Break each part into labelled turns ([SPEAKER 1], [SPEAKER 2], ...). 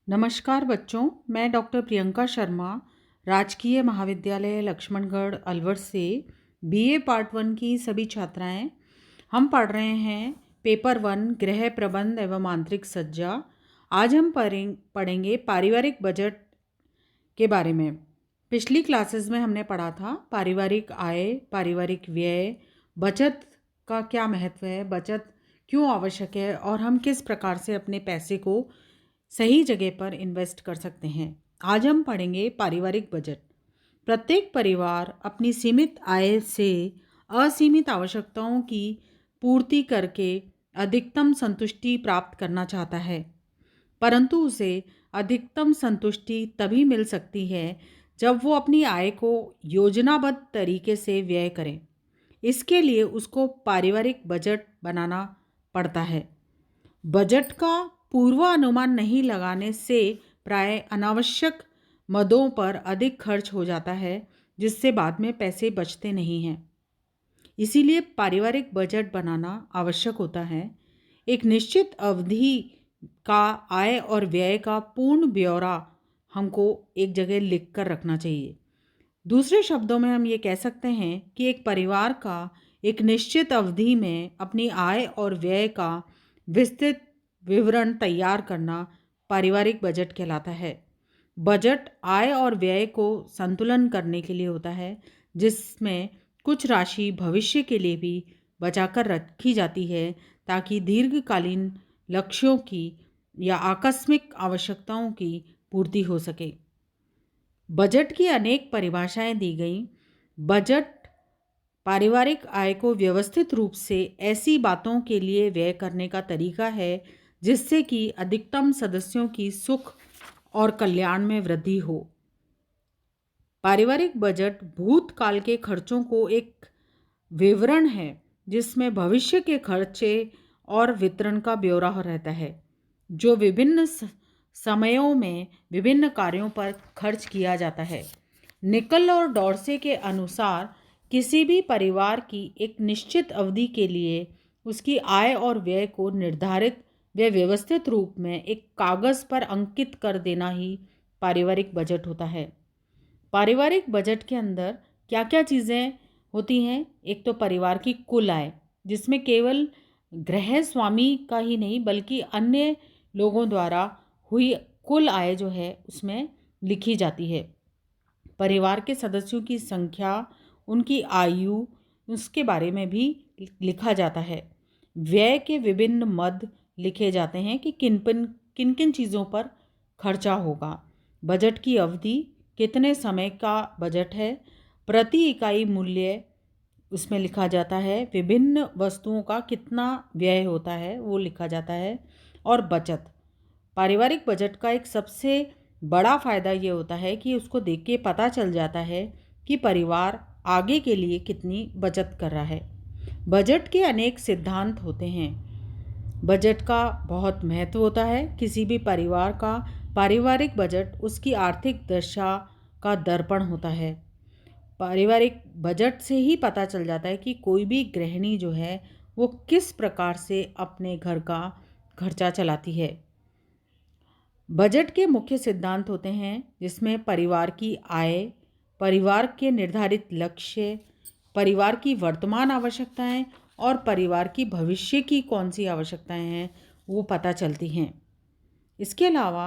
[SPEAKER 1] नमस्कार बच्चों, मैं डॉक्टर प्रियंका शर्मा राजकीय महाविद्यालय लक्ष्मणगढ़ अलवर से बीए पार्ट 1 की सभी छात्राएं हम पढ़ रहे हैं पेपर 1 गृह प्रबंध एवं आंतरिक सज्जा। आज हम पढ़ेंगे पारिवारिक बजट के बारे में। पिछली क्लासेस में हमने पढ़ा था पारिवारिक आय, पारिवारिक व्यय, बचत का क्या महत्व है, बचत क्यों आवश्यक है और हम किस प्रकार से अपने पैसे को सही जगह पर इन्वेस्ट कर सकते हैं। आज हम पढ़ेंगे पारिवारिक बजट। प्रत्येक परिवार अपनी सीमित आय से असीमित आवश्यकताओं की पूर्ति करके अधिकतम संतुष्टि प्राप्त करना चाहता है, परंतु उसे अधिकतम संतुष्टि तभी मिल सकती है जब वो अपनी आय को योजनाबद्ध तरीके से व्यय करे। इसके लिए उसको पारिवारिक बजट बनाना पड़ता है। बजट का पूर्वानुमान नहीं लगाने से प्राय अनावश्यक मदों पर अधिक खर्च हो जाता है, जिससे बाद में पैसे बचते नहीं हैं। इसीलिए पारिवारिक बजट बनाना आवश्यक होता है। एक निश्चित अवधि का आय और व्यय का पूर्ण ब्यौरा हमको एक जगह लिख कर रखना चाहिए। दूसरे शब्दों में हम ये कह सकते हैं कि एक परिवार का एक निश्चित अवधि में अपनी आय और व्यय का विस्तृत विवरण तैयार करना पारिवारिक बजट कहलाता है। बजट आय और व्यय को संतुलन करने के लिए होता है, जिसमें कुछ राशि भविष्य के लिए भी बचाकर रखी जाती है ताकि दीर्घकालीन लक्ष्यों की या आकस्मिक आवश्यकताओं की पूर्ति हो सके। बजट की अनेक परिभाषाएं दी गई। बजट पारिवारिक आय को व्यवस्थित रूप से ऐसी बातों के लिए व्यय करने का तरीका है जिससे कि अधिकतम सदस्यों की सुख और कल्याण में वृद्धि हो। पारिवारिक बजट भूतकाल के खर्चों को एक विवरण है जिसमें भविष्य के खर्चे और वितरण का ब्यौरा रहता है, जो विभिन्न समयों में विभिन्न कार्यों पर खर्च किया जाता है। निकल और डॉर्से के अनुसार किसी भी परिवार की एक निश्चित अवधि के लिए उसकी आय और व्यय को निर्धारित व व्यवस्थित रूप में एक कागज़ पर अंकित कर देना ही पारिवारिक बजट होता है। पारिवारिक बजट के अंदर क्या क्या चीज़ें होती हैं? एक तो परिवार की कुल आय, जिसमें केवल गृह स्वामी का ही नहीं बल्कि अन्य लोगों द्वारा हुई कुल आय जो है उसमें लिखी जाती है। परिवार के सदस्यों की संख्या, उनकी आयु, उसके बारे में भी लिखा जाता है। व्यय के विभिन्न मद लिखे जाते हैं कि किन किन चीज़ों पर खर्चा होगा। बजट की अवधि, कितने समय का बजट है, प्रति इकाई मूल्य उसमें लिखा जाता है। विभिन्न वस्तुओं का कितना व्यय होता है वो लिखा जाता है। और बचत, पारिवारिक बजट का एक सबसे बड़ा फ़ायदा ये होता है कि उसको देख के पता चल जाता है कि परिवार आगे के लिए कितनी बचत कर रहा है। बजट के अनेक सिद्धांत होते हैं। बजट का बहुत महत्व होता है। किसी भी परिवार का पारिवारिक बजट उसकी आर्थिक दशा का दर्पण होता है। पारिवारिक बजट से ही पता चल जाता है कि कोई भी गृहिणी जो है वो किस प्रकार से अपने घर का खर्चा चलाती है। बजट के मुख्य सिद्धांत होते हैं जिसमें परिवार की आय, परिवार के निर्धारित लक्ष्य, परिवार की वर्तमान आवश्यकताएं और परिवार की भविष्य की कौन सी आवश्यकताएं हैं वो पता चलती हैं। इसके अलावा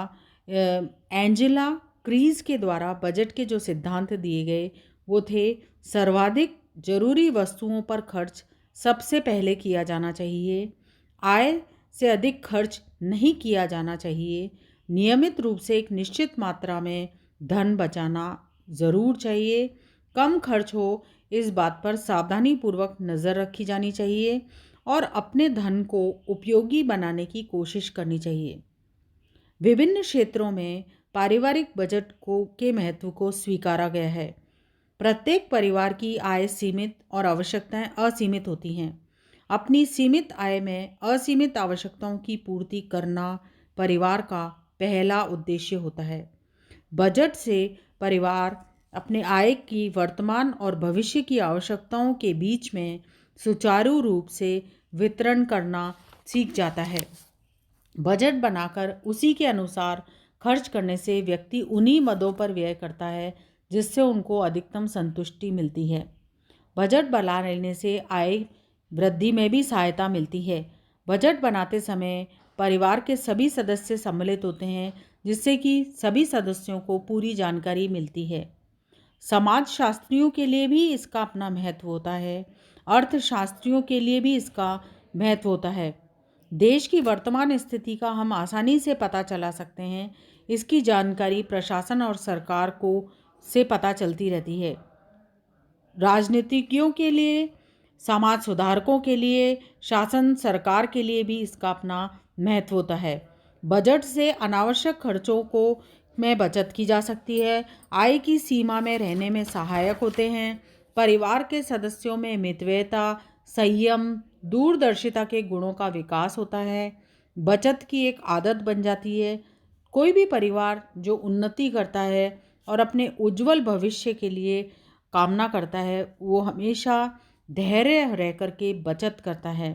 [SPEAKER 1] एंजेला क्रीज के द्वारा बजट के जो सिद्धांत दिए गए वो थे: सर्वाधिक जरूरी वस्तुओं पर खर्च सबसे पहले किया जाना चाहिए, आय से अधिक खर्च नहीं किया जाना चाहिए, नियमित रूप से एक निश्चित मात्रा में धन बचाना ज़रूर चाहिए, कम खर्च हो इस बात पर सावधानीपूर्वक नज़र रखी जानी चाहिए और अपने धन को उपयोगी बनाने की कोशिश करनी चाहिए। विभिन्न क्षेत्रों में पारिवारिक बजट के महत्व को स्वीकारा गया है। प्रत्येक परिवार की आय सीमित और आवश्यकताएं असीमित होती हैं। अपनी सीमित आय में असीमित आवश्यकताओं की पूर्ति करना परिवार का पहला उद्देश्य होता है। बजट से परिवार अपने आय की वर्तमान और भविष्य की आवश्यकताओं के बीच में सुचारू रूप से वितरण करना सीख जाता है। बजट बनाकर उसी के अनुसार खर्च करने से व्यक्ति उन्हीं मदों पर व्यय करता है जिससे उनको अधिकतम संतुष्टि मिलती है। बजट बना लेने से आय वृद्धि में भी सहायता मिलती है। बजट बनाते समय परिवार के सभी सदस्य सम्मिलित होते हैं, जिससे कि सभी सदस्यों को पूरी जानकारी मिलती है। समाजशास्त्रियों के लिए भी इसका अपना महत्व होता है। अर्थशास्त्रियों के लिए भी इसका महत्व होता है। देश की वर्तमान स्थिति का हम आसानी से पता चला सकते हैं। इसकी जानकारी प्रशासन और सरकार को से पता चलती रहती है। राजनीतिज्ञों के लिए, समाज सुधारकों के लिए, शासन सरकार के लिए भी इसका अपना महत्व होता है। बजट से अनावश्यक खर्चों को में बचत की जा सकती है। आय की सीमा में रहने में सहायक होते हैं। परिवार के सदस्यों में मितव्ययिता, संयम, दूरदर्शिता के गुणों का विकास होता है। बचत की एक आदत बन जाती है। कोई भी परिवार जो उन्नति करता है और अपने उज्जवल भविष्य के लिए कामना करता है, वो हमेशा धैर्य रह कर के बचत करता है।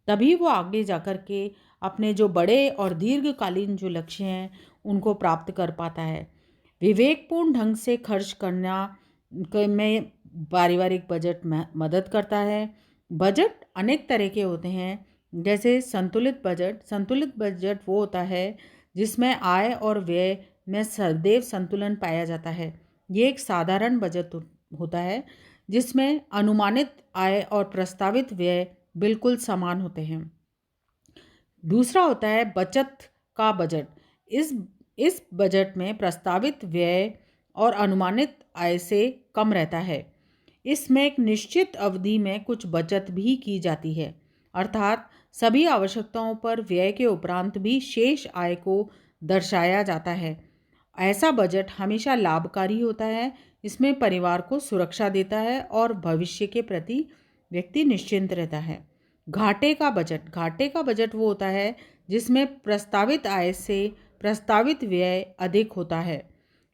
[SPEAKER 1] तभी वो आगे जा कर के अपने जो बड़े और दीर्घकालीन जो लक्ष्य हैं उनको प्राप्त कर पाता है। विवेकपूर्ण ढंग से खर्च करना में पारिवारिक बजट मदद करता है। बजट अनेक तरह के होते हैं, जैसे संतुलित बजट। संतुलित बजट वो होता है जिसमें आय और व्यय में सदैव संतुलन पाया जाता है। ये एक साधारण बजट होता है जिसमें अनुमानित आय और प्रस्तावित व्यय बिल्कुल समान होते हैं। दूसरा होता है बचत का बजट। इस बजट में प्रस्तावित व्यय और अनुमानित आय से कम रहता है। इसमें एक निश्चित अवधि में कुछ बचत भी की जाती है, अर्थात सभी आवश्यकताओं पर व्यय के उपरांत भी शेष आय को दर्शाया जाता है। ऐसा बजट हमेशा लाभकारी होता है। इसमें परिवार को सुरक्षा देता है और भविष्य के प्रति व्यक्ति निश्चिंत रहता है। घाटे का बजट वो होता है जिसमें प्रस्तावित आय से प्रस्तावित व्यय अधिक होता है।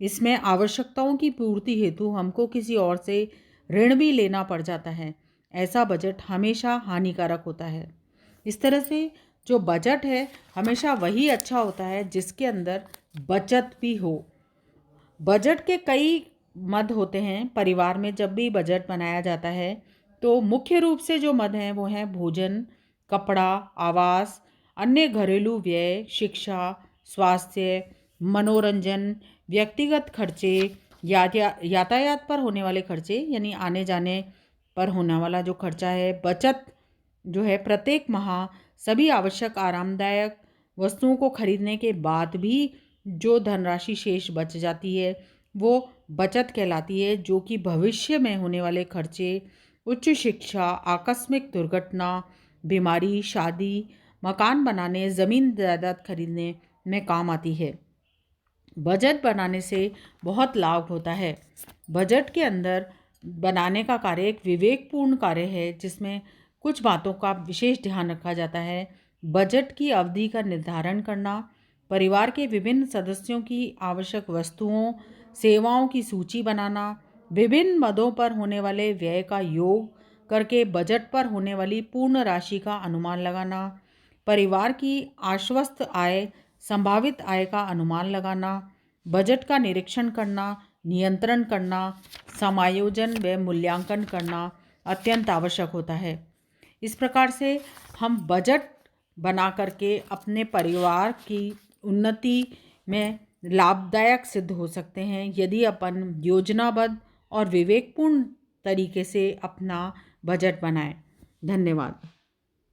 [SPEAKER 1] इसमें आवश्यकताओं की पूर्ति हेतु हमको किसी और से ऋण भी लेना पड़ जाता है। ऐसा बजट हमेशा हानिकारक होता है। इस तरह से जो बजट है हमेशा वही अच्छा होता है जिसके अंदर बचत भी हो। बजट के कई मद होते हैं। परिवार में जब भी बजट बनाया जाता है तो मुख्य रूप से जो मद हैं वो हैं भोजन, कपड़ा, आवास, अन्य घरेलू व्यय, शिक्षा, स्वास्थ्य, मनोरंजन, व्यक्तिगत खर्चे, यातायात पर होने वाले खर्चे यानी आने जाने पर होने वाला जो खर्चा है। बचत जो है प्रत्येक माह सभी आवश्यक आरामदायक वस्तुओं को खरीदने के बाद भी जो धनराशि शेष बच जाती है वो बचत कहलाती है, जो कि भविष्य में होने वाले खर्चे, उच्च शिक्षा, आकस्मिक दुर्घटना, बीमारी, शादी, मकान बनाने, ज़मीन जायदाद खरीदने में काम आती है। बजट बनाने से बहुत लाभ होता है। बजट के अंदर बनाने का कार्य एक विवेकपूर्ण कार्य है जिसमें कुछ बातों का विशेष ध्यान रखा जाता है। बजट की अवधि का निर्धारण करना, परिवार के विभिन्न सदस्यों की आवश्यक वस्तुओं, सेवाओं की सूची बनाना, विभिन्न मदों पर होने वाले व्यय का योग करके बजट पर होने वाली पूर्ण राशि का अनुमान लगाना, परिवार की आश्वस्त आय, संभावित आय का अनुमान लगाना, बजट का निरीक्षण करना, नियंत्रण करना, समायोजन व मूल्यांकन करना अत्यंत आवश्यक होता है। इस प्रकार से हम बजट बना करके अपने परिवार की उन्नति में लाभदायक सिद्ध हो सकते हैं यदि अपन योजनाबद्ध और विवेकपूर्ण तरीके से अपना बजट बनाएं। धन्यवाद।